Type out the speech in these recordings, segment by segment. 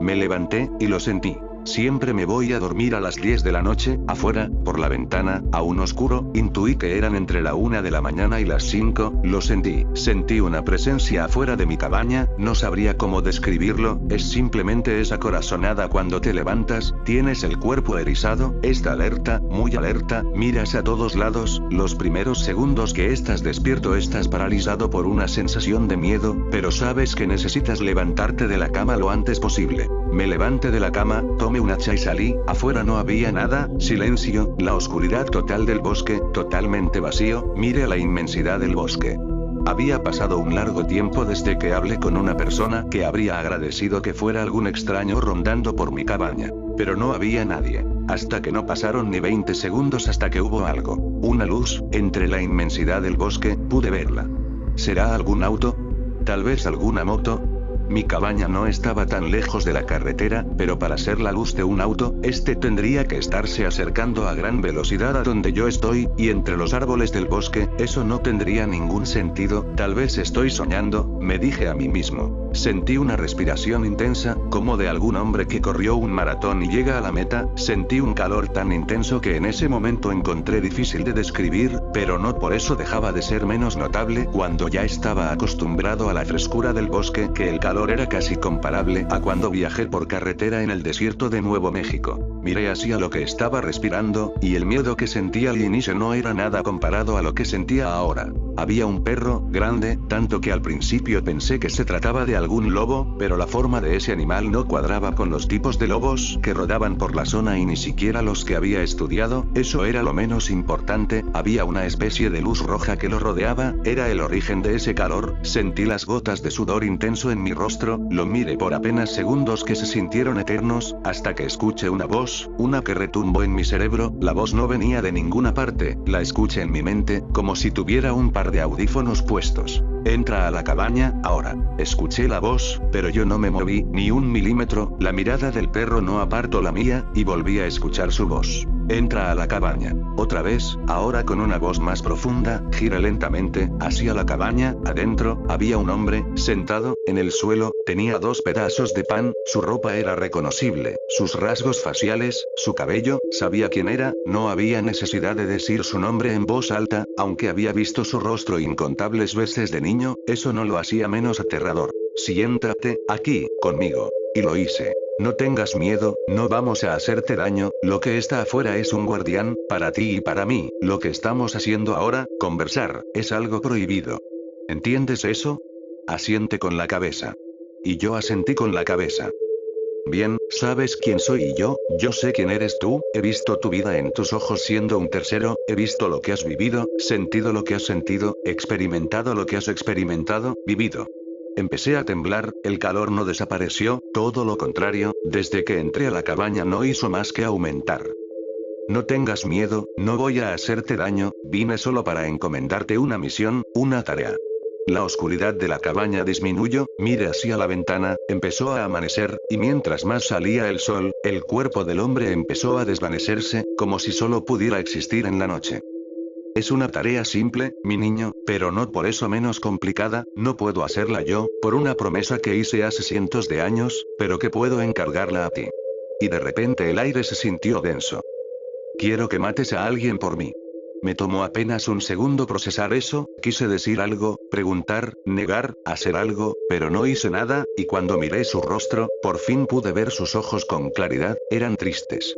Me levanté, y lo sentí. Siempre me voy a dormir a las 10 de la noche, afuera, por la ventana, aún oscuro, intuí que eran entre la 1 de la mañana y las 5, lo sentí. Sentí una presencia afuera de mi cabaña, no sabría cómo describirlo, es simplemente esa corazonada cuando te levantas, tienes el cuerpo erizado, está alerta, muy alerta, miras a todos lados, los primeros segundos que estás despierto estás paralizado por una sensación de miedo, pero sabes que necesitas levantarte de la cama lo antes posible. Me levanté de la cama, tomé un hacha y salí, afuera no había nada, silencio, la oscuridad total del bosque, totalmente vacío, miré la inmensidad del bosque. Había pasado un largo tiempo desde que hablé con una persona que habría agradecido que fuera algún extraño rondando por mi cabaña. Pero no había nadie. Hasta que no pasaron ni 20 segundos hasta que hubo algo. Una luz, entre la inmensidad del bosque, pude verla. ¿Será algún auto? ¿Tal vez alguna moto? Mi cabaña no estaba tan lejos de la carretera, pero para ser la luz de un auto, este tendría que estarse acercando a gran velocidad a donde yo estoy, y entre los árboles del bosque, eso no tendría ningún sentido, tal vez estoy soñando, me dije a mí mismo. Sentí una respiración intensa, como de algún hombre que corrió un maratón y llega a la meta, sentí un calor tan intenso que en ese momento encontré difícil de describir, pero no por eso dejaba de ser menos notable cuando ya estaba acostumbrado a la frescura del bosque, que el calor era casi comparable a cuando viajé por carretera en el desierto de Nuevo México. Miré hacia lo que estaba respirando, y el miedo que sentía al inicio no era nada comparado a lo que sentía ahora. Había un perro, grande, tanto que al principio pensé que se trataba de algún lobo, pero la forma de ese animal no cuadraba con los tipos de lobos que rodaban por la zona y ni siquiera los que había estudiado, eso era lo menos importante, había una especie de luz roja que lo rodeaba, era el origen de ese calor, sentí las gotas de sudor intenso en mi rostro, lo miré por apenas segundos que se sintieron eternos, hasta que escuché una voz, una que retumbó en mi cerebro, la voz no venía de ninguna parte, la escuché en mi mente, como si tuviera un par de audífonos puestos. Entra a la cabaña, ahora. Escuché la voz, pero yo no me moví, ni un milímetro, la mirada del perro no apartó la mía, y volví a escuchar su voz. Entra a la cabaña. Otra vez, ahora con una voz más profunda, gira lentamente, hacia la cabaña, adentro, había un hombre, sentado, en el suelo, tenía 2 pedazos de pan, su ropa era reconocible, sus rasgos faciales, su cabello, sabía quién era, no había necesidad de decir su nombre en voz alta, aunque había visto su rostro incontables veces de niño, eso no lo hacía menos aterrador. Siéntate, aquí, conmigo. Y lo hice. No tengas miedo, no vamos a hacerte daño, lo que está afuera es un guardián, para ti y para mí, lo que estamos haciendo ahora, conversar, es algo prohibido. ¿Entiendes eso? Asiente con la cabeza. Y yo asentí con la cabeza. Bien, sabes quién soy yo sé quién eres tú, he visto tu vida en tus ojos siendo un tercero, he visto lo que has vivido, sentido lo que has sentido, experimentado lo que has experimentado, vivido. Empecé a temblar, el calor no desapareció, todo lo contrario, desde que entré a la cabaña no hizo más que aumentar. No tengas miedo, no voy a hacerte daño, vine solo para encomendarte una misión, una tarea. La oscuridad de la cabaña disminuyó, miré hacia la ventana, empezó a amanecer, y mientras más salía el sol, el cuerpo del hombre empezó a desvanecerse, como si solo pudiera existir en la noche. Es una tarea simple, mi niño, pero no por eso menos complicada, no puedo hacerla yo, por una promesa que hice hace cientos de años, pero que puedo encargarla a ti. Y de repente el aire se sintió denso. Quiero que mates a alguien por mí. Me tomó apenas un segundo procesar eso, quise decir algo, preguntar, negar, hacer algo, pero no hice nada, y cuando miré su rostro, por fin pude ver sus ojos con claridad, eran tristes.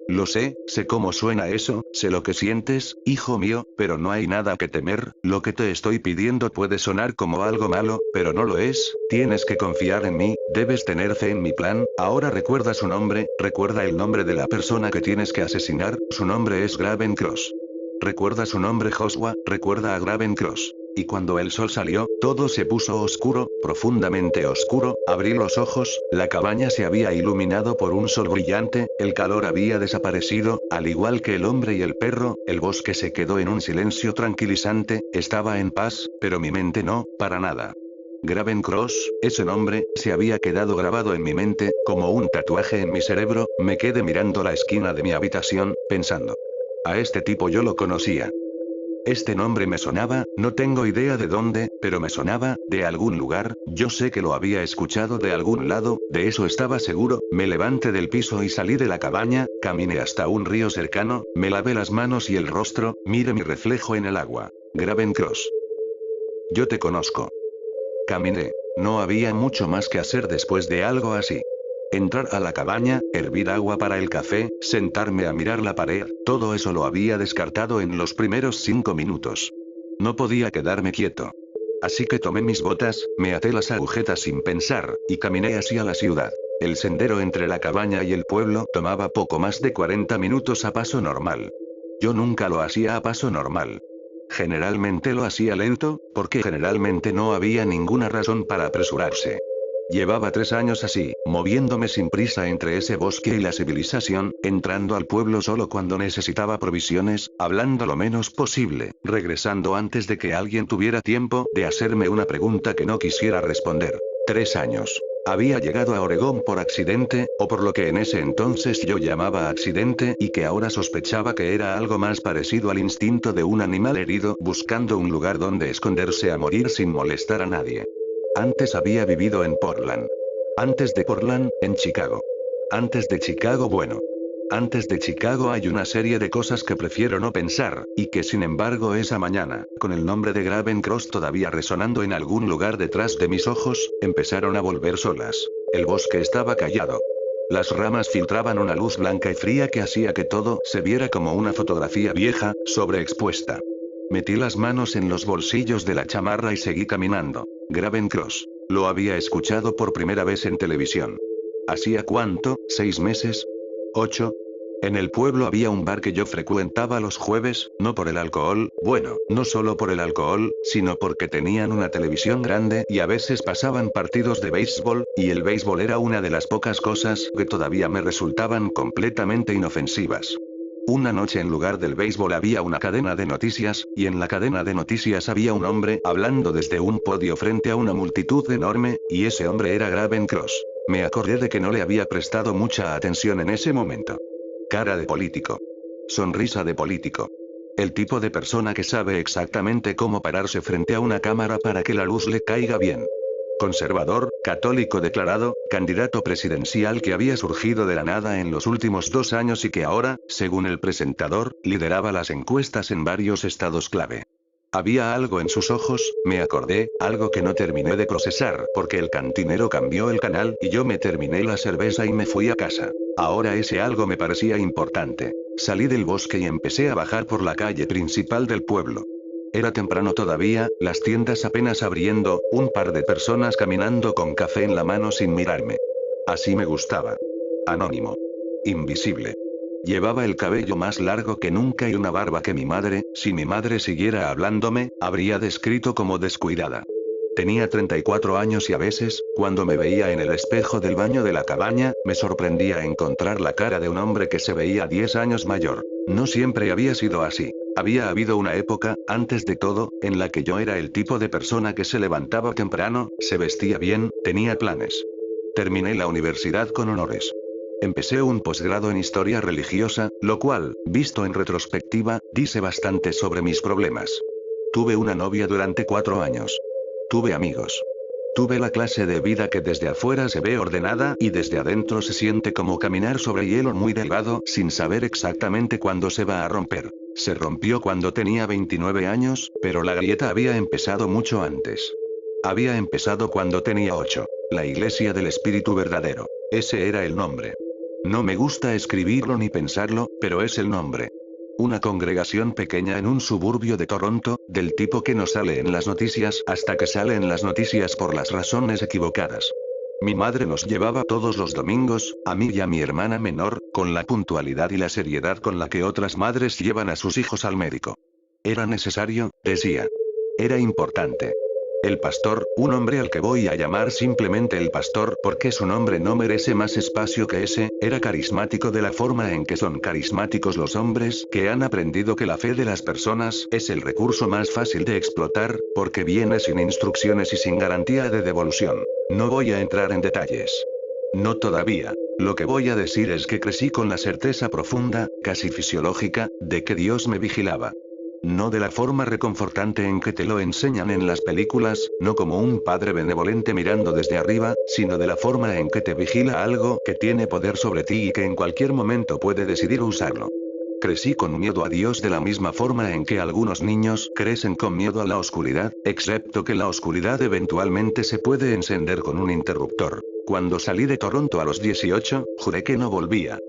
Lo sé cómo suena eso, sé lo que sientes, hijo mío, pero no hay nada que temer, lo que te estoy pidiendo puede sonar como algo malo, pero no lo es, tienes que confiar en mí, debes tener fe en mi plan, ahora recuerda su nombre, recuerda el nombre de la persona que tienes que asesinar, su nombre es Gravencross. Recuerda su nombre Joshua, recuerda a Gravencross. Y cuando el sol salió, todo se puso oscuro, profundamente oscuro, abrí los ojos, la cabaña se había iluminado por un sol brillante, el calor había desaparecido, al igual que el hombre y el perro, el bosque se quedó en un silencio tranquilizante, estaba en paz, pero mi mente no, para nada. Gravencross, ese nombre, se había quedado grabado en mi mente, como un tatuaje en mi cerebro, me quedé mirando la esquina de mi habitación, pensando. A este tipo yo lo conocía. Este nombre me sonaba, no tengo idea de dónde, pero me sonaba, de algún lugar, yo sé que lo había escuchado de algún lado, de eso estaba seguro. Me levanté del piso y salí de la cabaña, caminé hasta un río cercano, me lavé las manos y el rostro, miré mi reflejo en el agua. Gravencross. Yo te conozco. Caminé. No había mucho más que hacer después de algo así. Entrar a la cabaña, hervir agua para el café, sentarme a mirar la pared, todo eso lo había descartado en los primeros 5 minutos. No podía quedarme quieto. Así que tomé mis botas, me até las agujetas sin pensar, y caminé hacia la ciudad. El sendero entre la cabaña y el pueblo tomaba poco más de 40 minutos a paso normal. Yo nunca lo hacía a paso normal. Generalmente lo hacía lento, porque generalmente no había ninguna razón para apresurarse. Llevaba 3 años así, moviéndome sin prisa entre ese bosque y la civilización, entrando al pueblo solo cuando necesitaba provisiones, hablando lo menos posible, regresando antes de que alguien tuviera tiempo de hacerme una pregunta que no quisiera responder. 3 años. Había llegado a Oregón por accidente, o por lo que en ese entonces yo llamaba accidente y que ahora sospechaba que era algo más parecido al instinto de un animal herido buscando un lugar donde esconderse a morir sin molestar a nadie. Antes había vivido en Portland. Antes de Portland, en Chicago. Antes de Chicago, bueno. Antes de Chicago hay una serie de cosas que prefiero no pensar, y que sin embargo esa mañana, con el nombre de Gravencross todavía resonando en algún lugar detrás de mis ojos, empezaron a volver solas. El bosque estaba callado. Las ramas filtraban una luz blanca y fría que hacía que todo se viera como una fotografía vieja, sobreexpuesta. Metí las manos en los bolsillos de la chamarra y seguí caminando. Gravencross. Lo había escuchado por primera vez en televisión. ¿Hacía cuánto? ¿6 meses? ¿8? En el pueblo había un bar que yo frecuentaba los jueves, no por el alcohol, bueno, no solo por el alcohol, sino porque tenían una televisión grande y a veces pasaban partidos de béisbol, y el béisbol era una de las pocas cosas que todavía me resultaban completamente inofensivas. Una noche en lugar del béisbol había una cadena de noticias, y en la cadena de noticias había un hombre hablando desde un podio frente a una multitud enorme, y ese hombre era Gravencross. Me acordé de que no le había prestado mucha atención en ese momento. Cara de político. Sonrisa de político. El tipo de persona que sabe exactamente cómo pararse frente a una cámara para que la luz le caiga bien. Conservador, católico declarado, candidato presidencial que había surgido de la nada en los últimos 2 años y que ahora, según el presentador, lideraba las encuestas en varios estados clave. Había algo en sus ojos, me acordé, algo que no terminé de procesar porque el cantinero cambió el canal y yo me terminé la cerveza y me fui a casa. Ahora ese algo me parecía importante. Salí del bosque y empecé a bajar por la calle principal del pueblo. Era temprano todavía, las tiendas apenas abriendo, un par de personas caminando con café en la mano sin mirarme. Así me gustaba. Anónimo. Invisible. Llevaba el cabello más largo que nunca y una barba que mi madre, si mi madre siguiera hablándome, habría descrito como descuidada. Tenía 34 años y a veces, cuando me veía en el espejo del baño de la cabaña, me sorprendía encontrar la cara de un hombre que se veía 10 años mayor. No siempre había sido así. Había habido una época, antes de todo, en la que yo era el tipo de persona que se levantaba temprano, se vestía bien, tenía planes. Terminé la universidad con honores. Empecé un posgrado en historia religiosa, lo cual, visto en retrospectiva, dice bastante sobre mis problemas. Tuve una novia durante 4 años. Tuve amigos. Tuve la clase de vida que desde afuera se ve ordenada y desde adentro se siente como caminar sobre hielo muy delgado sin saber exactamente cuándo se va a romper. Se rompió cuando tenía 29 años, pero la grieta había empezado mucho antes. Había empezado cuando tenía 8. La Iglesia del Espíritu Verdadero. Ese era el nombre. No me gusta escribirlo ni pensarlo, pero es el nombre. Una congregación pequeña en un suburbio de Toronto, del tipo que no sale en las noticias hasta que sale en las noticias por las razones equivocadas. Mi madre nos llevaba todos los domingos, a mí y a mi hermana menor, con la puntualidad y la seriedad con la que otras madres llevan a sus hijos al médico. Era necesario, decía. Era importante. El pastor, un hombre al que voy a llamar simplemente el pastor porque su nombre no merece más espacio que ese, era carismático de la forma en que son carismáticos los hombres que han aprendido que la fe de las personas es el recurso más fácil de explotar, porque viene sin instrucciones y sin garantía de devolución. No voy a entrar en detalles. No todavía. Lo que voy a decir es que crecí con la certeza profunda, casi fisiológica, de que Dios me vigilaba. No de la forma reconfortante en que te lo enseñan en las películas, no como un padre benevolente mirando desde arriba, sino de la forma en que te vigila algo que tiene poder sobre ti y que en cualquier momento puede decidir usarlo. Crecí con miedo a Dios de la misma forma en que algunos niños crecen con miedo a la oscuridad, excepto que la oscuridad eventualmente se puede encender con un interruptor. Cuando salí de Toronto a los 18, juré que no volvía.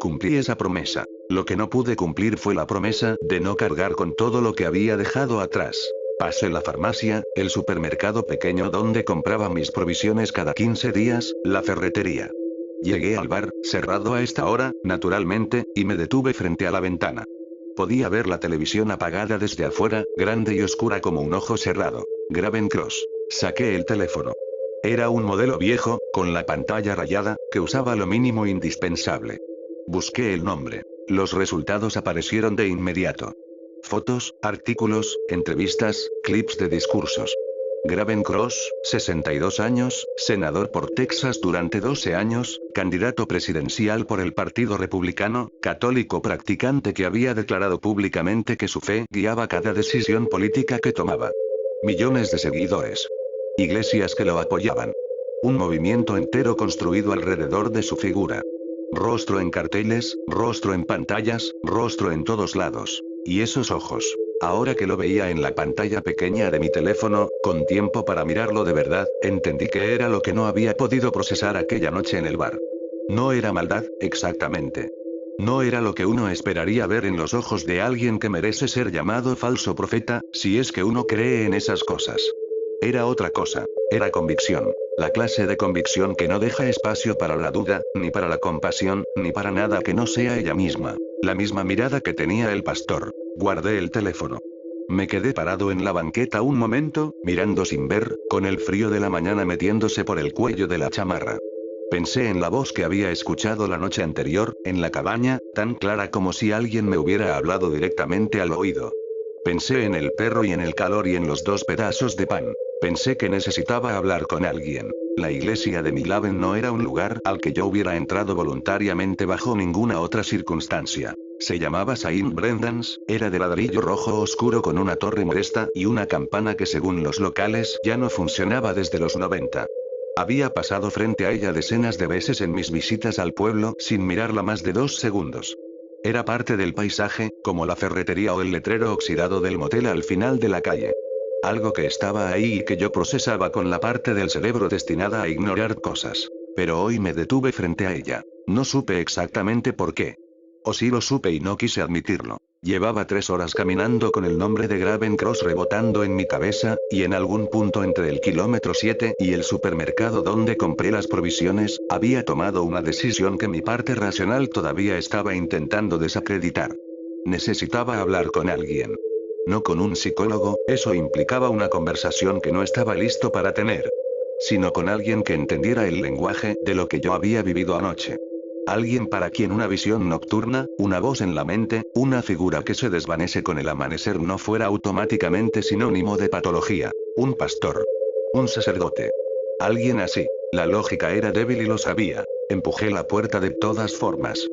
Cumplí esa promesa. Lo que no pude cumplir fue la promesa de no cargar con todo lo que había dejado atrás. Pasé la farmacia, el supermercado pequeño donde compraba mis provisiones cada 15 días, la ferretería. Llegué al bar, cerrado a esta hora, naturalmente, y me detuve frente a la ventana. Podía ver la televisión apagada desde afuera, grande y oscura como un ojo cerrado. Gravencross. Saqué el teléfono. Era un modelo viejo, con la pantalla rayada, que usaba lo mínimo indispensable. Busqué el nombre. Los resultados aparecieron de inmediato. Fotos, artículos, entrevistas, clips de discursos. Gravencross, 62 años, senador por Texas durante 12 años, candidato presidencial por el Partido Republicano, católico practicante que había declarado públicamente que su fe guiaba cada decisión política que tomaba. Millones de seguidores. Iglesias que lo apoyaban. Un movimiento entero construido alrededor de su figura. Rostro en carteles, rostro en pantallas, rostro en todos lados. Y esos ojos. Ahora que lo veía en la pantalla pequeña de mi teléfono, con tiempo para mirarlo de verdad, entendí que era lo que no había podido procesar aquella noche en el bar. No era maldad, exactamente. No era lo que uno esperaría ver en los ojos de alguien que merece ser llamado falso profeta, si es que uno cree en esas cosas. Era otra cosa. Era convicción. La clase de convicción que no deja espacio para la duda, ni para la compasión, ni para nada que no sea ella misma. La misma mirada que tenía el pastor. Guardé el teléfono. Me quedé parado en la banqueta un momento, mirando sin ver, con el frío de la mañana metiéndose por el cuello de la chamarra. Pensé en la voz que había escuchado la noche anterior, en la cabaña, tan clara como si alguien me hubiera hablado directamente al oído. Pensé en el perro y en el calor y en los 2 pedazos de pan. Pensé que necesitaba hablar con alguien. La iglesia de Milaven no era un lugar al que yo hubiera entrado voluntariamente bajo ninguna otra circunstancia. Se llamaba Saint Brendan's, era de ladrillo rojo oscuro con una torre modesta y una campana que según los locales ya no funcionaba desde los 90. Había pasado frente a ella decenas de veces en mis visitas al pueblo sin mirarla más de 2 segundos. Era parte del paisaje, como la ferretería o el letrero oxidado del motel al final de la calle. Algo que estaba ahí y que yo procesaba con la parte del cerebro destinada a ignorar cosas. Pero hoy me detuve frente a ella. No supe exactamente por qué. O sí lo supe y no quise admitirlo. Llevaba 3 horas caminando con el nombre de Gravencross rebotando en mi cabeza, y en algún punto entre el kilómetro 7 y el supermercado donde compré las provisiones, había tomado una decisión que mi parte racional todavía estaba intentando desacreditar. Necesitaba hablar con alguien. No con un psicólogo, eso implicaba una conversación que no estaba listo para tener. Sino con alguien que entendiera el lenguaje de lo que yo había vivido anoche. Alguien para quien una visión nocturna, una voz en la mente, una figura que se desvanece con el amanecer no fuera automáticamente sinónimo de patología. Un pastor. Un sacerdote. Alguien así. La lógica era débil y lo sabía. Empujé la puerta de todas formas.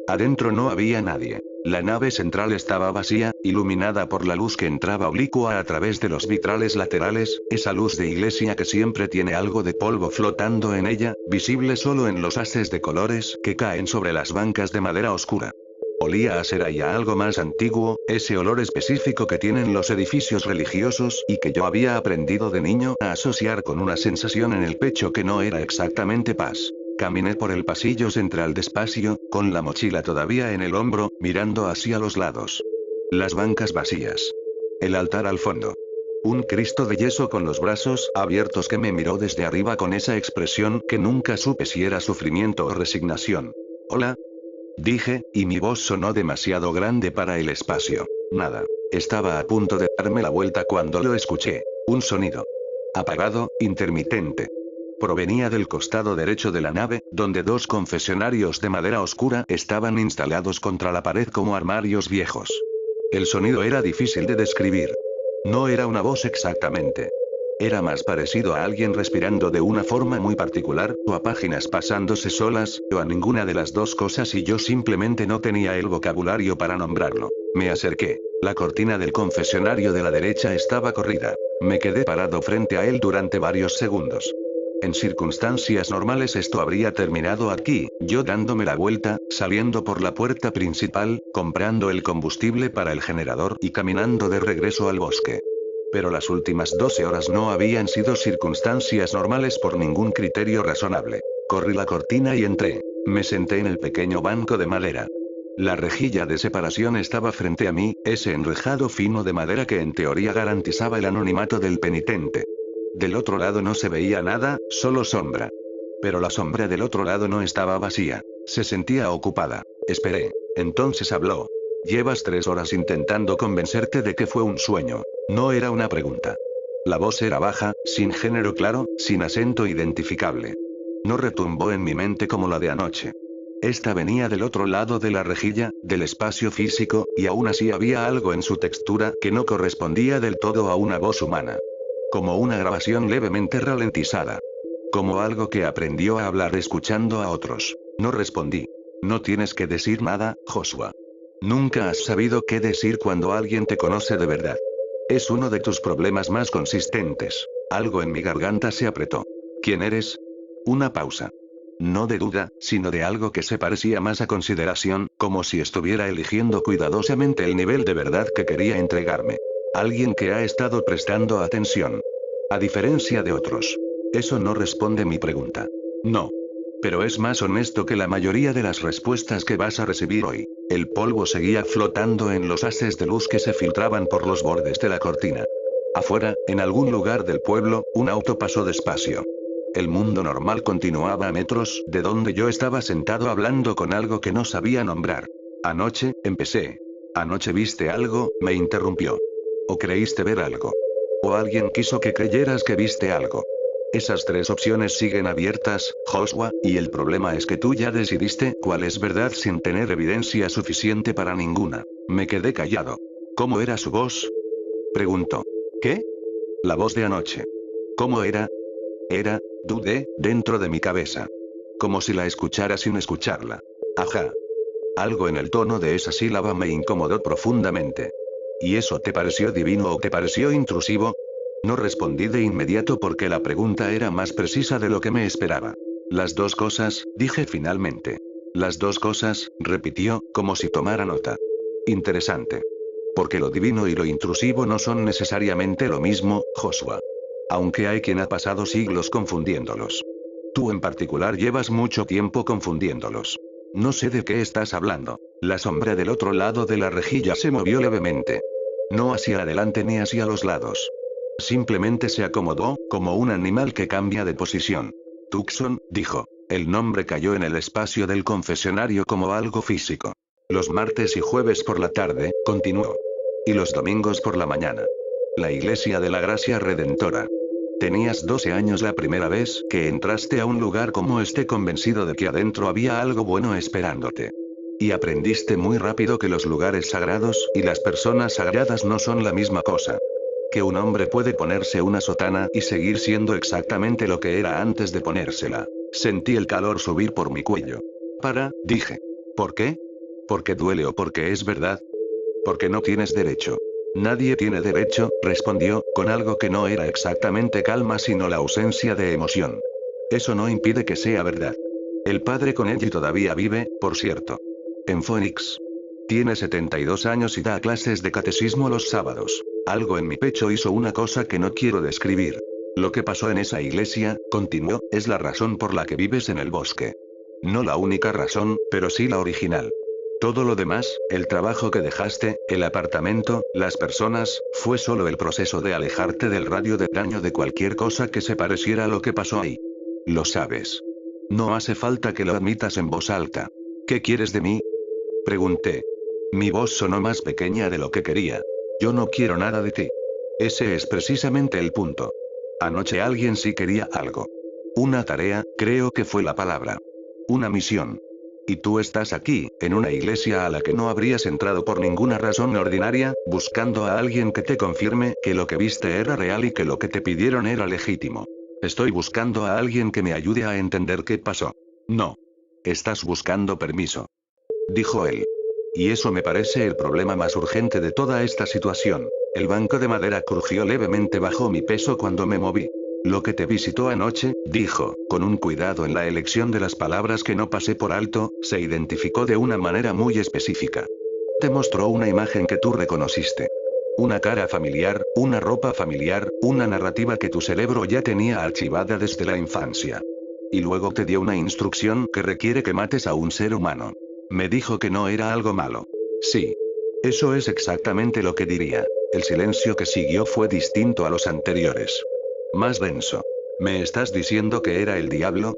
Adentro no había nadie. La nave central estaba vacía, iluminada por la luz que entraba oblicua a través de los vitrales laterales, esa luz de iglesia que siempre tiene algo de polvo flotando en ella, visible solo en los haces de colores que caen sobre las bancas de madera oscura. Olía a cera y a algo más antiguo, ese olor específico que tienen los edificios religiosos y que yo había aprendido de niño a asociar con una sensación en el pecho que no era exactamente paz. Caminé por el pasillo central despacio, con la mochila todavía en el hombro, mirando hacia los lados. Las bancas vacías. El altar al fondo. Un Cristo de yeso con los brazos abiertos que me miró desde arriba con esa expresión que nunca supe si era sufrimiento o resignación. Hola. Dije, y mi voz sonó demasiado grande para el espacio. Nada. Estaba a punto de darme la vuelta cuando lo escuché. Un sonido. Apagado, intermitente. Provenía del costado derecho de la nave, donde 2 confesionarios de madera oscura estaban instalados contra la pared como armarios viejos. El sonido era difícil de describir. No era una voz exactamente. Era más parecido a alguien respirando de una forma muy particular, o a páginas pasándose solas, o a ninguna de las 2 cosas y yo simplemente no tenía el vocabulario para nombrarlo. Me acerqué. La cortina del confesionario de la derecha estaba corrida. Me quedé parado frente a él durante varios segundos. En circunstancias normales esto habría terminado aquí, yo dándome la vuelta, saliendo por la puerta principal, comprando el combustible para el generador y caminando de regreso al bosque. Pero las últimas 12 horas no habían sido circunstancias normales por ningún criterio razonable. Corrí la cortina y entré. Me senté en el pequeño banco de madera. La rejilla de separación estaba frente a mí, ese enrejado fino de madera que en teoría garantizaba el anonimato del penitente. Del otro lado no se veía nada, solo sombra. Pero la sombra del otro lado no estaba vacía. Se sentía ocupada. Esperé. Entonces habló. Llevas 3 horas intentando convencerte de que fue un sueño. No era una pregunta. La voz era baja, sin género claro, sin acento identificable. No retumbó en mi mente como la de anoche. Esta venía del otro lado de la rejilla, del espacio físico, y aún así había algo en su textura que no correspondía del todo a una voz humana. Como una grabación levemente ralentizada. Como algo que aprendió a hablar escuchando a otros. No respondí. No tienes que decir nada, Joshua. Nunca has sabido qué decir cuando alguien te conoce de verdad. Es uno de tus problemas más consistentes. Algo en mi garganta se apretó. ¿Quién eres? Una pausa. No de duda, sino de algo que se parecía más a consideración, como si estuviera eligiendo cuidadosamente el nivel de verdad que quería entregarme. Alguien que ha estado prestando atención. A diferencia de otros. Eso no responde mi pregunta. No. Pero es más honesto que la mayoría de las respuestas que vas a recibir hoy. El polvo seguía flotando en los haces de luz que se filtraban por los bordes de la cortina. Afuera, en algún lugar del pueblo, un auto pasó despacio. El mundo normal continuaba a metros de donde yo estaba sentado hablando con algo que no sabía nombrar. Anoche, empecé. Anoche viste algo, me interrumpió. O creíste ver algo. O alguien quiso que creyeras que viste algo. Esas 3 opciones siguen abiertas, Joshua, y el problema es que tú ya decidiste cuál es verdad sin tener evidencia suficiente para ninguna. Me quedé callado. ¿Cómo era su voz? Preguntó. ¿Qué? La voz de anoche. ¿Cómo era? Dudé, dentro de mi cabeza. Como si la escuchara sin escucharla. Ajá. Algo en el tono de esa sílaba me incomodó profundamente. ¿Y eso te pareció divino o te pareció intrusivo? No respondí de inmediato porque la pregunta era más precisa de lo que me esperaba. Las 2 cosas, dije finalmente. Las 2 cosas, repitió, como si tomara nota. Interesante. Porque lo divino y lo intrusivo no son necesariamente lo mismo, Joshua. Aunque hay quien ha pasado siglos confundiéndolos. Tú en particular llevas mucho tiempo confundiéndolos. No sé de qué estás hablando. La sombra del otro lado de la rejilla se movió levemente. No hacia adelante ni hacia los lados. Simplemente se acomodó, como un animal que cambia de posición. Tucson, dijo. El nombre cayó en el espacio del confesionario como algo físico. Los martes y jueves por la tarde, continuó. Y los domingos por la mañana. La Iglesia de la Gracia Redentora. Tenías 12 años la primera vez que entraste a un lugar como este convencido de que adentro había algo bueno esperándote. Y aprendiste muy rápido que los lugares sagrados y las personas sagradas no son la misma cosa. Que un hombre puede ponerse una sotana y seguir siendo exactamente lo que era antes de ponérsela. Sentí el calor subir por mi cuello. Dije. ¿Por qué? ¿Porque duele o porque es verdad? Porque no tienes derecho. Nadie tiene derecho, respondió, con algo que no era exactamente calma sino la ausencia de emoción. Eso no impide que sea verdad. El padre Conelli todavía vive, por cierto. En Phoenix. Tiene 72 años y da clases de catecismo los sábados. Algo en mi pecho hizo una cosa que no quiero describir. Lo que pasó en esa iglesia, continuó, es la razón por la que vives en el bosque. No la única razón, pero sí la original. Todo lo demás, el trabajo que dejaste, el apartamento, las personas, fue solo el proceso de alejarte del radio de daño de cualquier cosa que se pareciera a lo que pasó ahí. Lo sabes. No hace falta que lo admitas en voz alta. ¿Qué quieres de mí? Pregunté. Mi voz sonó más pequeña de lo que quería. Yo no quiero nada de ti. Ese es precisamente el punto. Anoche alguien sí quería algo. Una tarea, creo que fue la palabra. Una misión. Y tú estás aquí, en una iglesia a la que no habrías entrado por ninguna razón ordinaria, buscando a alguien que te confirme que lo que viste era real y que lo que te pidieron era legítimo. Estoy buscando a alguien que me ayude a entender qué pasó. No. Estás buscando permiso. Dijo él. Y eso me parece el problema más urgente de toda esta situación. El banco de madera crujió levemente bajo mi peso cuando me moví. Lo que te visitó anoche, dijo, con un cuidado en la elección de las palabras que no pasé por alto, se identificó de una manera muy específica. Te mostró una imagen que tú reconociste. Una cara familiar, una ropa familiar, una narrativa que tu cerebro ya tenía archivada desde la infancia. Y luego te dio una instrucción que requiere que mates a un ser humano. Me dijo que no era algo malo. Sí. Eso es exactamente lo que diría. El silencio que siguió fue distinto a los anteriores. Más denso. ¿Me estás diciendo que era el diablo?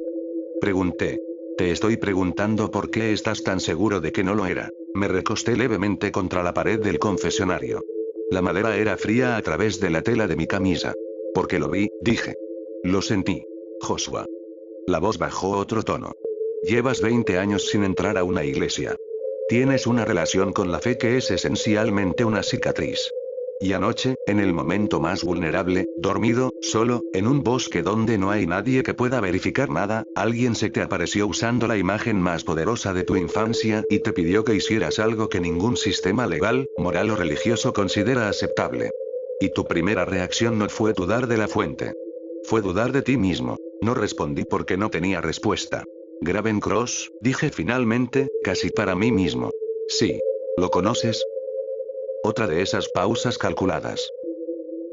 Pregunté. Te estoy preguntando por qué estás tan seguro de que no lo era. Me recosté levemente contra la pared del confesionario. La madera era fría a través de la tela de mi camisa. Porque lo vi, dije. Lo sentí. Joshua. La voz bajó otro tono. Llevas 20 años sin entrar a una iglesia. Tienes una relación con la fe que es esencialmente una cicatriz. Y anoche, en el momento más vulnerable, dormido, solo, en un bosque donde no hay nadie que pueda verificar nada, alguien se te apareció usando la imagen más poderosa de tu infancia y te pidió que hicieras algo que ningún sistema legal, moral o religioso considera aceptable. Y tu primera reacción no fue dudar de la fuente. Fue dudar de ti mismo. No respondí porque no tenía respuesta. Gravencross, dije finalmente, casi para mí mismo. Sí. ¿Lo conoces? Otra de esas pausas calculadas.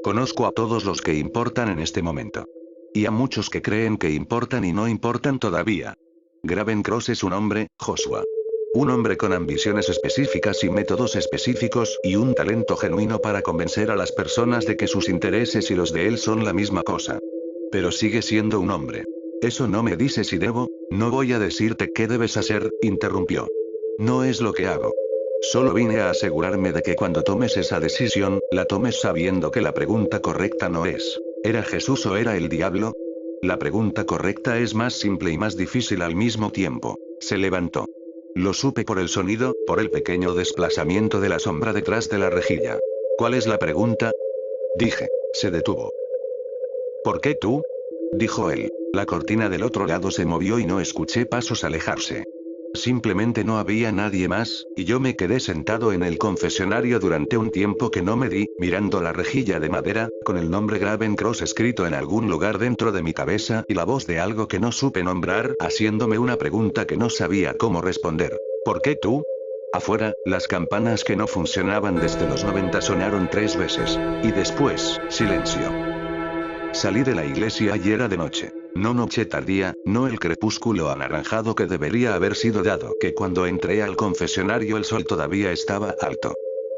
Conozco a todos los que importan en este momento. Y a muchos que creen que importan y no importan todavía. Gravencross es un hombre, Joshua. Un hombre con ambiciones específicas y métodos específicos y un talento genuino para convencer a las personas de que sus intereses y los de él son la misma cosa. Pero sigue siendo un hombre. Eso no me dice si debo, no voy a decirte qué debes hacer, interrumpió. No es lo que hago. Solo vine a asegurarme de que cuando tomes esa decisión, la tomes sabiendo que la pregunta correcta no es, ¿era Jesús o era el diablo? La pregunta correcta es más simple y más difícil al mismo tiempo. Se levantó. Lo supe por el sonido, por el pequeño desplazamiento de la sombra detrás de la rejilla. ¿Cuál es la pregunta? Dije. Se detuvo. ¿Por qué tú? Dijo él. La cortina del otro lado se movió y no escuché pasos alejarse. Simplemente no había nadie más, y yo me quedé sentado en el confesionario durante un tiempo que no me di, mirando la rejilla de madera, con el nombre Gravencross escrito en algún lugar dentro de mi cabeza y la voz de algo que no supe nombrar, haciéndome una pregunta que no sabía cómo responder. ¿Por qué tú? Afuera, las campanas que no funcionaban desde los 90 sonaron 3 veces. Y después, silencio. Salí de la iglesia y era de noche. No noche tardía, no el crepúsculo anaranjado que debería haber sido dado que cuando entré al confesionario el sol todavía estaba alto.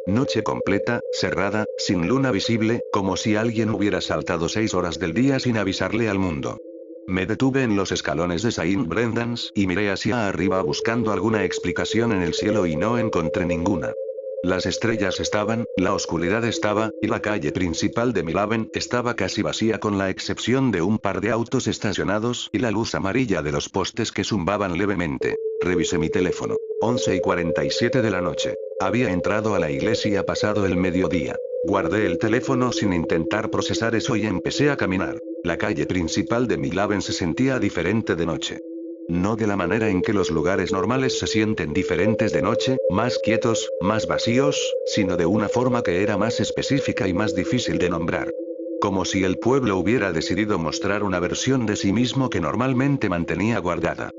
Noche completa, cerrada, sin luna visible, como si alguien hubiera saltado 6 horas del día sin avisarle al mundo. Me detuve en los escalones de Saint Brendan's y miré hacia arriba buscando alguna explicación en el cielo y no encontré ninguna. Las estrellas estaban, la oscuridad estaba, y la calle principal de Milhaven estaba casi vacía con la excepción de un par de autos estacionados y la luz amarilla de los postes que zumbaban levemente. Revisé mi teléfono. 11:47 de la noche. Había entrado a la iglesia pasado el mediodía. Guardé el teléfono sin intentar procesar eso y empecé a caminar. La calle principal de Milhaven se sentía diferente de noche. No de la manera en que los lugares normales se sienten diferentes de noche, más quietos, más vacíos, sino de una forma que era más específica y más difícil de nombrar. Como si el pueblo hubiera decidido mostrar una versión de sí mismo que normalmente mantenía guardada.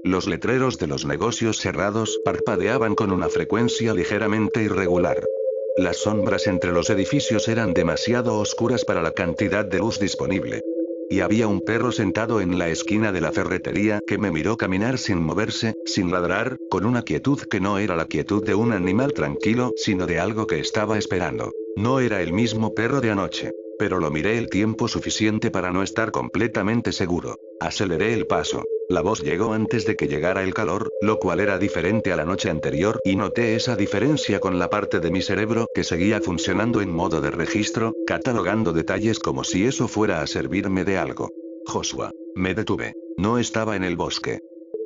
Los letreros de los negocios cerrados parpadeaban con una frecuencia ligeramente irregular. Las sombras entre los edificios eran demasiado oscuras para la cantidad de luz disponible. Y había un perro sentado en la esquina de la ferretería que me miró caminar sin moverse, sin ladrar, con una quietud que no era la quietud de un animal tranquilo, sino de algo que estaba esperando. No era el mismo perro de anoche. Pero lo miré el tiempo suficiente para no estar completamente seguro. Aceleré el paso. La voz llegó antes de que llegara el calor, lo cual era diferente a la noche anterior, y noté esa diferencia con la parte de mi cerebro que seguía funcionando en modo de registro, catalogando detalles como si eso fuera a servirme de algo. Joshua. Me detuve. No estaba en el bosque.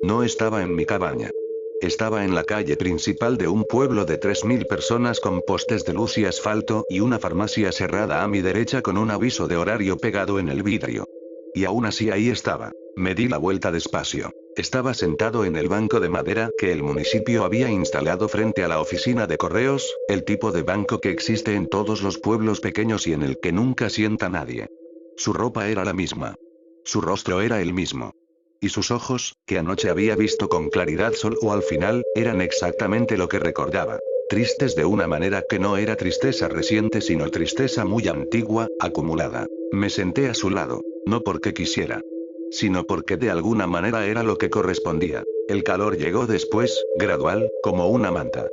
No estaba en mi cabaña. Estaba en la calle principal de un pueblo de 3000 personas con postes de luz y asfalto y una farmacia cerrada a mi derecha con un aviso de horario pegado en el vidrio. Y aún así ahí estaba. Me di la vuelta despacio. Estaba sentado en el banco de madera que el municipio había instalado frente a la oficina de correos, el tipo de banco que existe en todos los pueblos pequeños y en el que nunca sienta nadie. Su ropa era la misma. Su rostro era el mismo. Y sus ojos, que anoche había visto con claridad solo al final, eran exactamente lo que recordaba. Tristes de una manera que no era tristeza reciente sino tristeza muy antigua, acumulada. Me senté a su lado, no porque quisiera, sino porque de alguna manera era lo que correspondía. El calor llegó después, gradual, como una manta.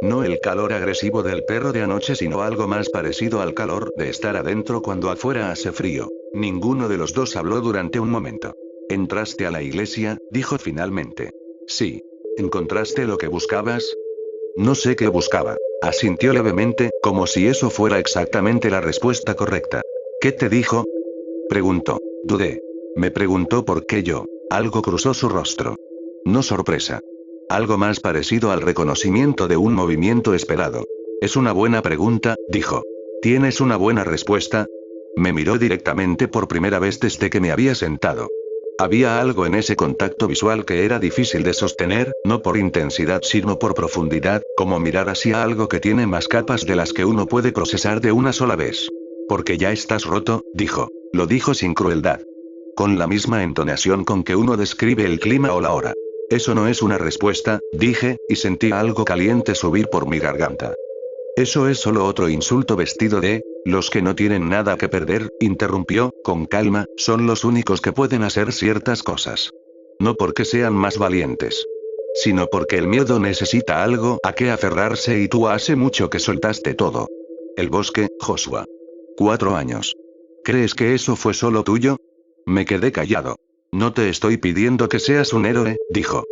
No el calor agresivo del perro de anoche sino algo más parecido al calor de estar adentro cuando afuera hace frío. Ninguno de los dos habló durante un momento. ¿Entraste a la iglesia?, dijo finalmente. Sí. ¿Encontraste lo que buscabas? No sé qué buscaba. Asintió levemente, como si eso fuera exactamente la respuesta correcta. ¿Qué te dijo?, preguntó. Dudé. Me preguntó por qué yo. Algo cruzó su rostro. No sorpresa. Algo más parecido al reconocimiento de un movimiento esperado. Es una buena pregunta, dijo. ¿Tienes una buena respuesta? Me miró directamente por primera vez desde que me había sentado. Había algo en ese contacto visual que era difícil de sostener, no por intensidad sino por profundidad, como mirar hacia algo que tiene más capas de las que uno puede procesar de una sola vez. Porque ya estás roto, dijo. Lo dijo sin crueldad. Con la misma entonación con que uno describe el clima o la hora. Eso no es una respuesta, dije, y sentí algo caliente subir por mi garganta. Eso es solo otro insulto vestido de... Los que no tienen nada que perder, interrumpió, con calma, son los únicos que pueden hacer ciertas cosas. No porque sean más valientes, sino porque el miedo necesita algo a que aferrarse y tú hace mucho que soltaste todo. El bosque, Joshua. 4 años. ¿Crees que eso fue solo tuyo? Me quedé callado. No te estoy pidiendo que seas un héroe, dijo.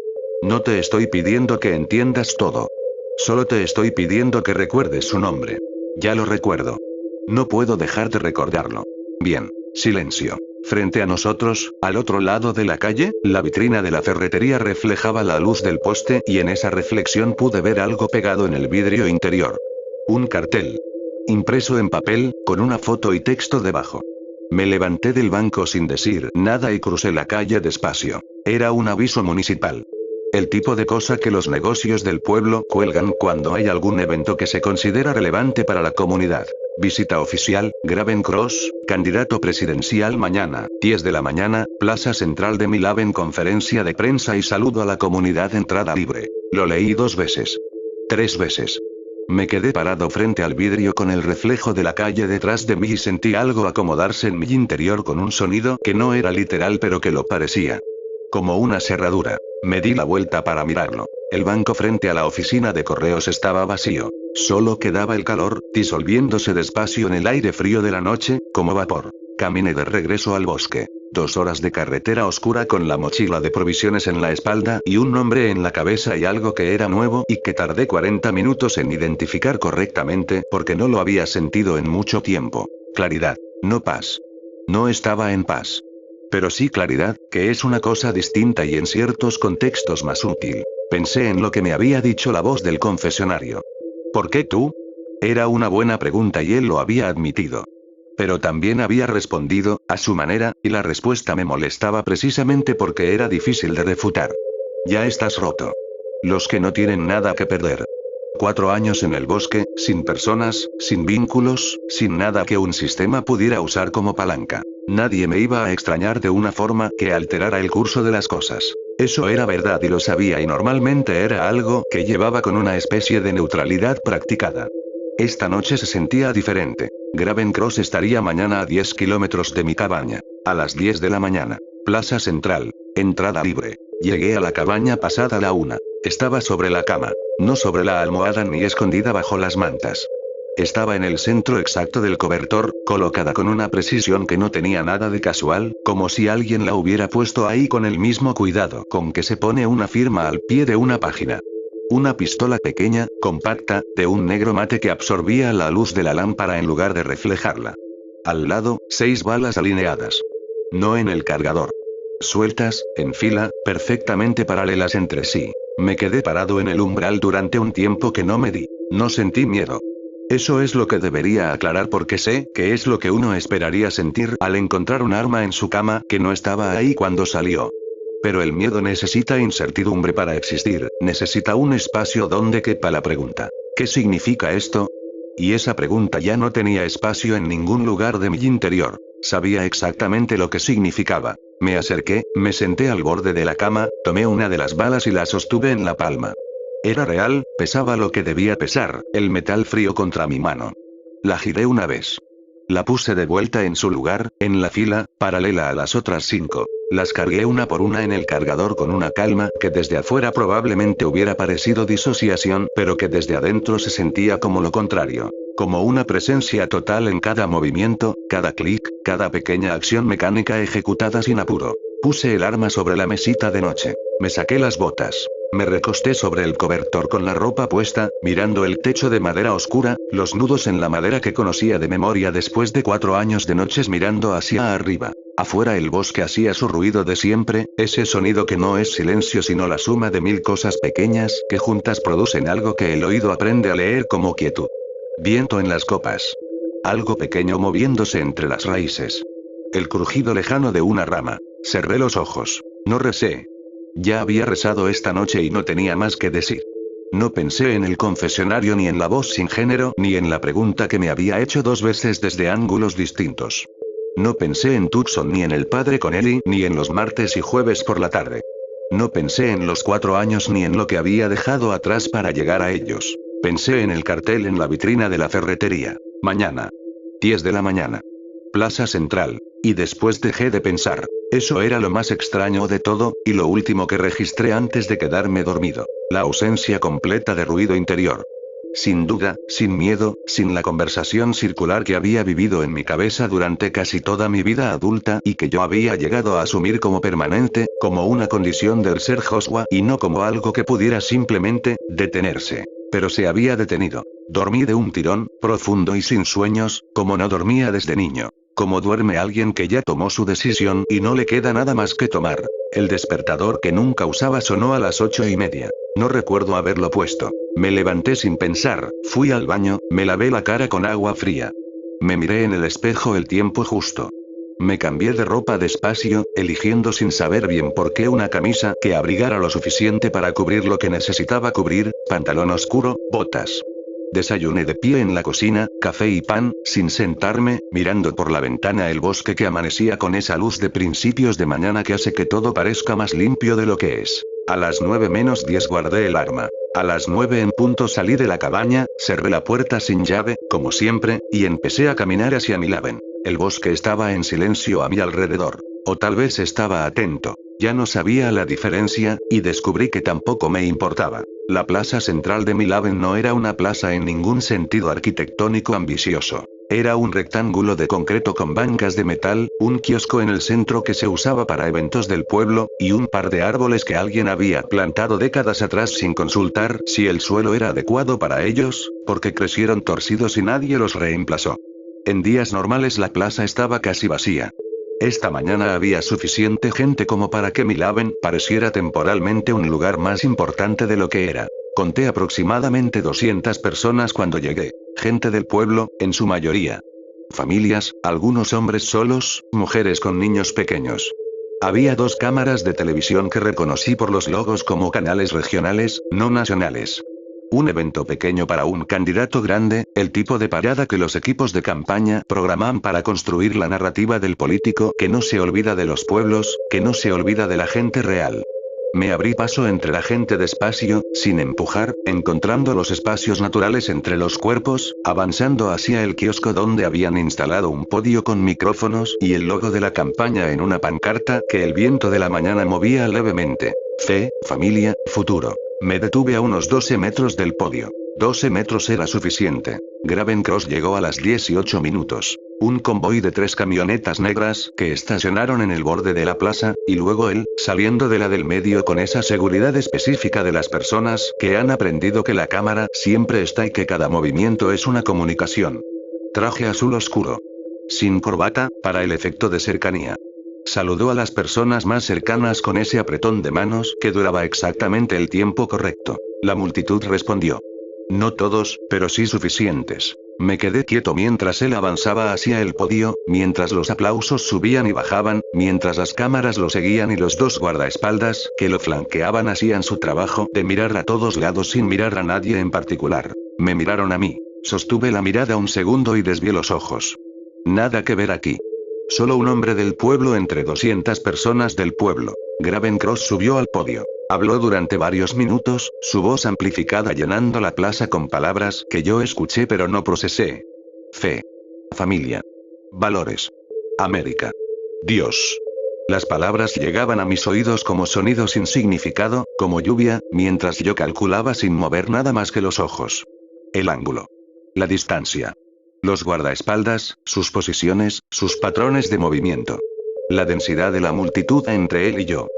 No te estoy pidiendo que entiendas todo. Solo te estoy pidiendo que recuerdes su nombre. Ya lo recuerdo. No puedo dejar de recordarlo. Bien, silencio. Frente a nosotros, al otro lado de la calle, la vitrina de la ferretería reflejaba la luz del poste y en esa reflexión pude ver algo pegado en el vidrio interior. Un cartel. Impreso en papel, con una foto y texto debajo. Me levanté del banco sin decir nada y crucé la calle despacio. Era un aviso municipal. El tipo de cosa que los negocios del pueblo cuelgan cuando hay algún evento que se considera relevante para la comunidad. Visita oficial, Graven Cross, candidato presidencial mañana, 10 de la mañana, Plaza Central de Milaven, conferencia de prensa y saludo a la comunidad, entrada libre. Lo leí 2 veces. 3 veces. Me quedé parado frente al vidrio con el reflejo de la calle detrás de mí y sentí algo acomodarse en mi interior con un sonido que no era literal pero que lo parecía. Como una cerradura. Me di la vuelta para mirarlo. El banco frente a la oficina de correos estaba vacío. Solo quedaba el calor, disolviéndose despacio en el aire frío de la noche, como vapor. Caminé de regreso al bosque. 2 horas de carretera oscura con la mochila de provisiones en la espalda y un nombre en la cabeza y algo que era nuevo y que tardé 40 minutos en identificar correctamente porque no lo había sentido en mucho tiempo. Claridad, no paz. No estaba en paz. Pero sí claridad, que es una cosa distinta y en ciertos contextos más útil. Pensé en lo que me había dicho la voz del confesionario. ¿Por qué tú? Era una buena pregunta y él lo había admitido. Pero también había respondido, a su manera, y la respuesta me molestaba precisamente porque era difícil de refutar. Ya estás roto. Los que no tienen nada que perder. 4 años en el bosque, sin personas, sin vínculos, sin nada que un sistema pudiera usar como palanca. Nadie me iba a extrañar de una forma que alterara el curso de las cosas. Eso era verdad y lo sabía y normalmente era algo que llevaba con una especie de neutralidad practicada. Esta noche se sentía diferente. Graven Cross estaría mañana a 10 kilómetros de mi cabaña. A las 10 de la mañana. Plaza Central. Entrada libre. Llegué a la cabaña pasada la 1. Estaba sobre la cama. No sobre la almohada ni escondida bajo las mantas. Estaba en el centro exacto del cobertor, colocada con una precisión que no tenía nada de casual, como si alguien la hubiera puesto ahí con el mismo cuidado con que se pone una firma al pie de una página. Una pistola pequeña, compacta, de un negro mate que absorbía la luz de la lámpara en lugar de reflejarla. Al lado, 6 balas alineadas. No en el cargador. Sueltas, en fila, perfectamente paralelas entre sí. Me quedé parado en el umbral durante un tiempo que no me di. No sentí miedo. Eso es lo que debería aclarar porque sé que es lo que uno esperaría sentir al encontrar un arma en su cama que no estaba ahí cuando salió. Pero el miedo necesita incertidumbre para existir, necesita un espacio donde quepa la pregunta. ¿Qué significa esto? Y esa pregunta ya no tenía espacio en ningún lugar de mi interior. Sabía exactamente lo que significaba. Me acerqué, me senté al borde de la cama, tomé una de las balas y la sostuve en la palma. Era real, pesaba lo que debía pesar, el metal frío contra mi mano. La giré una vez. La puse de vuelta en su lugar, en la fila, paralela a las otras 5. Las cargué una por una en el cargador con una calma que desde afuera probablemente hubiera parecido disociación, pero que desde adentro se sentía como lo contrario. Como una presencia total en cada movimiento, cada clic, cada pequeña acción mecánica ejecutada sin apuro. Puse el arma sobre la mesita de noche. Me saqué las botas. Me recosté sobre el cobertor con la ropa puesta, mirando el techo de madera oscura, los nudos en la madera que conocía de memoria después de 4 años de noches mirando hacia arriba. Afuera el bosque hacía su ruido de siempre, ese sonido que no es silencio sino la suma de 1000 cosas pequeñas que juntas producen algo que el oído aprende a leer como quietud. Viento en las copas. Algo pequeño moviéndose entre las raíces. El crujido lejano de una rama. Cerré los ojos. No recé. Ya había rezado esta noche y no tenía más que decir. No pensé en el confesionario ni en la voz sin género ni en la pregunta que me había hecho 2 veces desde ángulos distintos. No pensé en Tucson ni en el padre con Ellie ni en los martes y jueves por la tarde. No pensé en los 4 años ni en lo que había dejado atrás para llegar a ellos. Pensé en el cartel en la vitrina de la ferretería. Mañana. 10 de la mañana. Plaza Central. Y después dejé de pensar. Eso era lo más extraño de todo, y lo último que registré antes de quedarme dormido. La ausencia completa de ruido interior. Sin duda, sin miedo, sin la conversación circular que había vivido en mi cabeza durante casi toda mi vida adulta y que yo había llegado a asumir como permanente, como una condición del ser Joshua y no como algo que pudiera simplemente detenerse. Pero se había detenido. Dormí de un tirón, profundo y sin sueños, como no dormía desde niño. Como duerme alguien que ya tomó su decisión y no le queda nada más que tomar. El despertador que nunca usaba sonó a las 8:30. No recuerdo haberlo puesto. Me levanté sin pensar, fui al baño, me lavé la cara con agua fría. Me miré en el espejo el tiempo justo. Me cambié de ropa despacio, eligiendo sin saber bien por qué una camisa que abrigara lo suficiente para cubrir lo que necesitaba cubrir, pantalón oscuro, botas. Desayuné de pie en la cocina, café y pan, sin sentarme, mirando por la ventana el bosque que amanecía con esa luz de principios de mañana que hace que todo parezca más limpio de lo que es. A las 9:10 guardé el arma. A las 9 en punto salí de la cabaña, cerré la puerta sin llave, como siempre, y empecé a caminar hacia mi Laven. El bosque estaba en silencio a mi alrededor. O tal vez estaba atento. Ya no sabía la diferencia, y descubrí que tampoco me importaba. La plaza central de Milaven no era una plaza en ningún sentido arquitectónico ambicioso. Era un rectángulo de concreto con bancas de metal, un kiosco en el centro que se usaba para eventos del pueblo, y un par de árboles que alguien había plantado décadas atrás sin consultar si el suelo era adecuado para ellos, porque crecieron torcidos y nadie los reemplazó. En días normales la plaza estaba casi vacía. Esta mañana había suficiente gente como para que Milaven pareciera temporalmente un lugar más importante de lo que era. Conté aproximadamente 200 personas cuando llegué. Gente del pueblo, en su mayoría. Familias, algunos hombres solos, mujeres con niños pequeños. Había 2 cámaras de televisión que reconocí por los logos como canales regionales, no nacionales. Un evento pequeño para un candidato grande, el tipo de parada que los equipos de campaña programan para construir la narrativa del político que no se olvida de los pueblos, que no se olvida de la gente real. Me abrí paso entre la gente despacio, sin empujar, encontrando los espacios naturales entre los cuerpos, avanzando hacia el kiosco donde habían instalado un podio con micrófonos y el logo de la campaña en una pancarta que el viento de la mañana movía levemente. Fe, familia, futuro. Me detuve a unos 12 metros del podio. 12 metros era suficiente. Gravencross llegó a las 18:08. Un convoy de 3 camionetas negras que estacionaron en el borde de la plaza, y luego él, saliendo de la del medio con esa seguridad específica de las personas que han aprendido que la cámara siempre está y que cada movimiento es una comunicación. Traje azul oscuro. Sin corbata, para el efecto de cercanía. Saludó a las personas más cercanas con ese apretón de manos que duraba exactamente el tiempo correcto. La multitud respondió. No todos, pero sí suficientes. Me quedé quieto mientras él avanzaba hacia el podio, mientras los aplausos subían y bajaban, mientras las cámaras lo seguían y los dos guardaespaldas que lo flanqueaban hacían su trabajo de mirar a todos lados sin mirar a nadie en particular. Me miraron a mí. Sostuve la mirada un segundo y desvié los ojos. Nada que ver aquí. Solo un hombre del pueblo entre 200 personas del pueblo. Gravencross subió al podio. Habló durante varios minutos, su voz amplificada llenando la plaza con palabras que yo escuché pero no procesé. Fe. Familia. Valores. América. Dios. Las palabras llegaban a mis oídos como sonido sin significado, como lluvia, mientras yo calculaba sin mover nada más que los ojos. El ángulo. La distancia. Los guardaespaldas, sus posiciones, sus patrones de movimiento. La densidad de la multitud entre él y yo.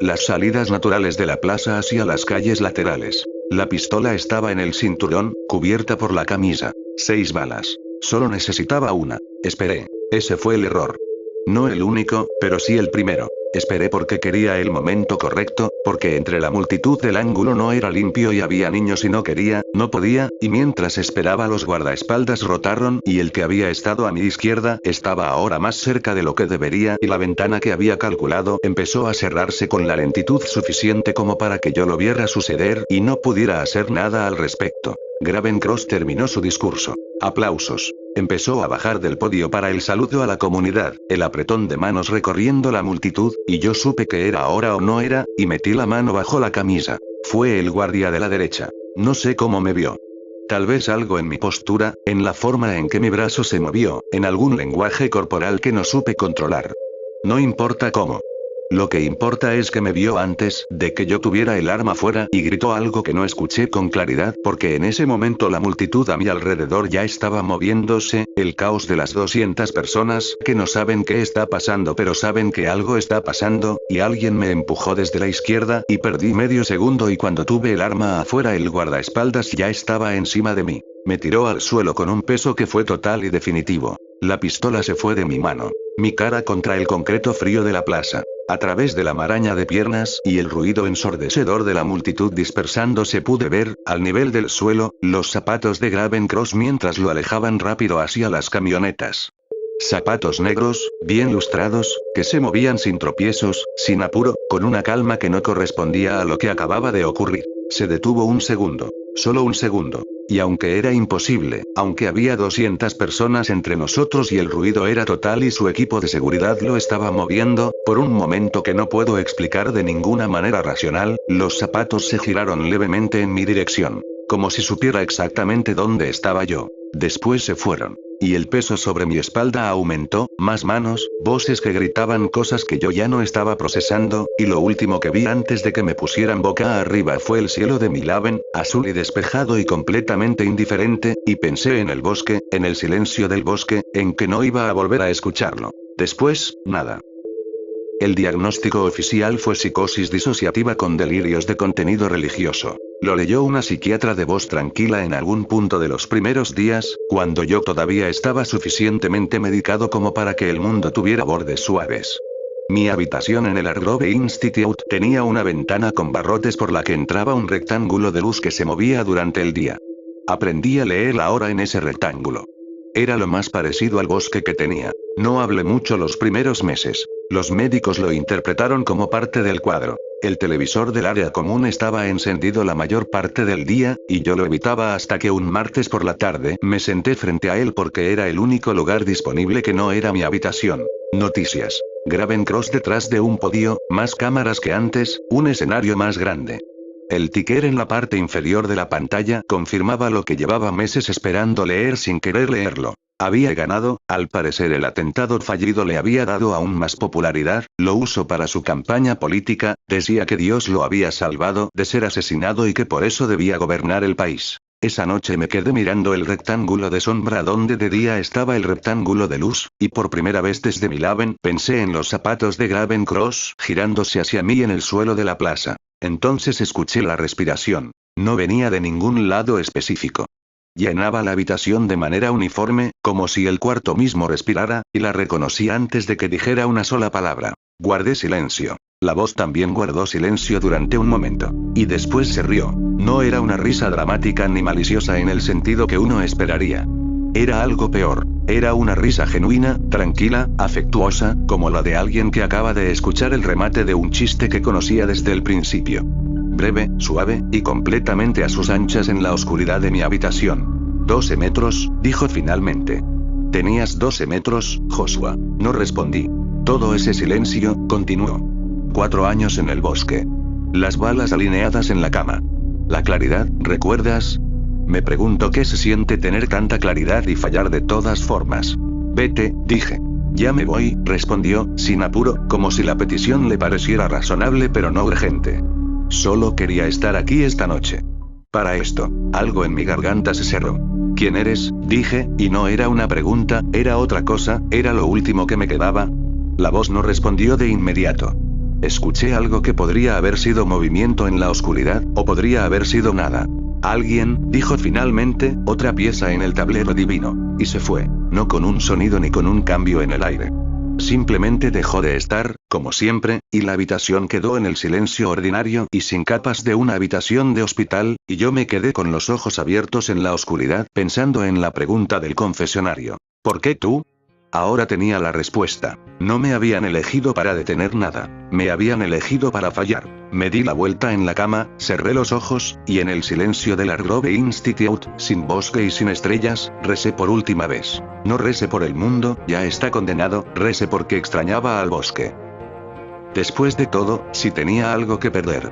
Las salidas naturales de la plaza hacia las calles laterales. La pistola estaba en el cinturón, cubierta por la camisa. 6 balas. Solo necesitaba una. Esperé. Ese fue el error. No el único, pero sí el primero. Esperé porque quería el momento correcto, porque entre la multitud del ángulo no era limpio y había niños y no quería, no podía, y mientras esperaba los guardaespaldas rotaron y el que había estado a mi izquierda estaba ahora más cerca de lo que debería y la ventana que había calculado empezó a cerrarse con la lentitud suficiente como para que yo lo viera suceder y no pudiera hacer nada al respecto. Gravencross terminó su discurso. Aplausos. Empezó a bajar del podio para el saludo a la comunidad, el apretón de manos recorriendo la multitud, y yo supe que era ahora o no era, y metí la mano bajo la camisa. Fue el guardia de la derecha. No sé cómo me vio. Tal vez algo en mi postura, en la forma en que mi brazo se movió, en algún lenguaje corporal que no supe controlar. No importa cómo. Lo que importa es que me vio antes de que yo tuviera el arma fuera y gritó algo que no escuché con claridad porque en ese momento la multitud a mi alrededor ya estaba moviéndose, el caos de las 200 personas que no saben qué está pasando pero saben que algo está pasando, y alguien me empujó desde la izquierda y perdí medio segundo y cuando tuve el arma afuera el guardaespaldas ya estaba encima de mí. Me tiró al suelo con un peso que fue total y definitivo. La pistola se fue de mi mano. Mi cara contra el concreto frío de la plaza. A través de la maraña de piernas y el ruido ensordecedor de la multitud dispersándose pude ver, al nivel del suelo, los zapatos de Gravencross mientras lo alejaban rápido hacia las camionetas. Zapatos negros, bien lustrados, que se movían sin tropiezos, sin apuro, con una calma que no correspondía a lo que acababa de ocurrir. Se detuvo un segundo. Solo un segundo. Y aunque era imposible, aunque había 200 personas entre nosotros y el ruido era total y su equipo de seguridad lo estaba moviendo, por un momento que no puedo explicar de ninguna manera racional, los zapatos se giraron levemente en mi dirección. Como si supiera exactamente dónde estaba yo. Después se fueron. Y el peso sobre mi espalda aumentó, más manos, voces que gritaban cosas que yo ya no estaba procesando, y lo último que vi antes de que me pusieran boca arriba fue el cielo de Milhaven, azul y despejado y completamente indiferente, y pensé en el bosque, en el silencio del bosque, en que no iba a volver a escucharlo. Después, nada. El diagnóstico oficial fue psicosis disociativa con delirios de contenido religioso. Lo leyó una psiquiatra de voz tranquila en algún punto de los primeros días, cuando yo todavía estaba suficientemente medicado como para que el mundo tuviera bordes suaves. Mi habitación en el Argrove Institute tenía una ventana con barrotes por la que entraba un rectángulo de luz que se movía durante el día. Aprendí a leer la hora en ese rectángulo. Era lo más parecido al bosque que tenía. No hablé mucho los primeros meses. Los médicos lo interpretaron como parte del cuadro. El televisor del área común estaba encendido la mayor parte del día, y yo lo evitaba hasta que un martes por la tarde me senté frente a él porque era el único lugar disponible que no era mi habitación. Noticias. Gravencross detrás de un podio, más cámaras que antes, un escenario más grande. El ticker en la parte inferior de la pantalla confirmaba lo que llevaba meses esperando leer sin querer leerlo. Había ganado, al parecer el atentado fallido le había dado aún más popularidad, lo usó para su campaña política, decía que Dios lo había salvado de ser asesinado y que por eso debía gobernar el país. Esa noche me quedé mirando el rectángulo de sombra donde de día estaba el rectángulo de luz, y por primera vez desde Milhaven pensé en los zapatos de Gravencross girándose hacia mí en el suelo de la plaza. Entonces escuché la respiración. No venía de ningún lado específico. Llenaba la habitación de manera uniforme, como si el cuarto mismo respirara, y la reconocí antes de que dijera una sola palabra. Guardé silencio. La voz también guardó silencio durante un momento. Y después se rió. No era una risa dramática ni maliciosa en el sentido que uno esperaría. Era algo peor. Era una risa genuina, tranquila, afectuosa, como la de alguien que acaba de escuchar el remate de un chiste que conocía desde el principio. Breve, suave, y completamente a sus anchas en la oscuridad de mi habitación. 12 metros, dijo finalmente. Tenías 12 metros, Joshua. No respondí. Todo ese silencio, continuó. 4 años en el bosque. Las balas alineadas en la cama. La claridad, ¿recuerdas? Me pregunto qué se siente tener tanta claridad y fallar de todas formas. Vete, dije. Ya me voy, respondió, sin apuro, como si la petición le pareciera razonable pero no urgente. Solo quería estar aquí esta noche. Para esto, algo en mi garganta se cerró. ¿Quién eres?, dije, y no era una pregunta, era otra cosa, era lo último que me quedaba. La voz no respondió de inmediato. Escuché algo que podría haber sido movimiento en la oscuridad, o podría haber sido nada. Alguien, dijo finalmente, otra pieza en el tablero divino. Y se fue, no con un sonido ni con un cambio en el aire. Simplemente dejó de estar, como siempre, y la habitación quedó en el silencio ordinario y sin capas de una habitación de hospital, y yo me quedé con los ojos abiertos en la oscuridad pensando en la pregunta del confesionario. ¿Por qué tú? Ahora tenía la respuesta. No me habían elegido para detener nada. Me habían elegido para fallar. Me di la vuelta en la cama, cerré los ojos, y en el silencio del Grove Institute, sin bosque y sin estrellas, recé por última vez. No recé por el mundo, ya está condenado, recé porque extrañaba al bosque. Después de todo, si tenía algo que perder.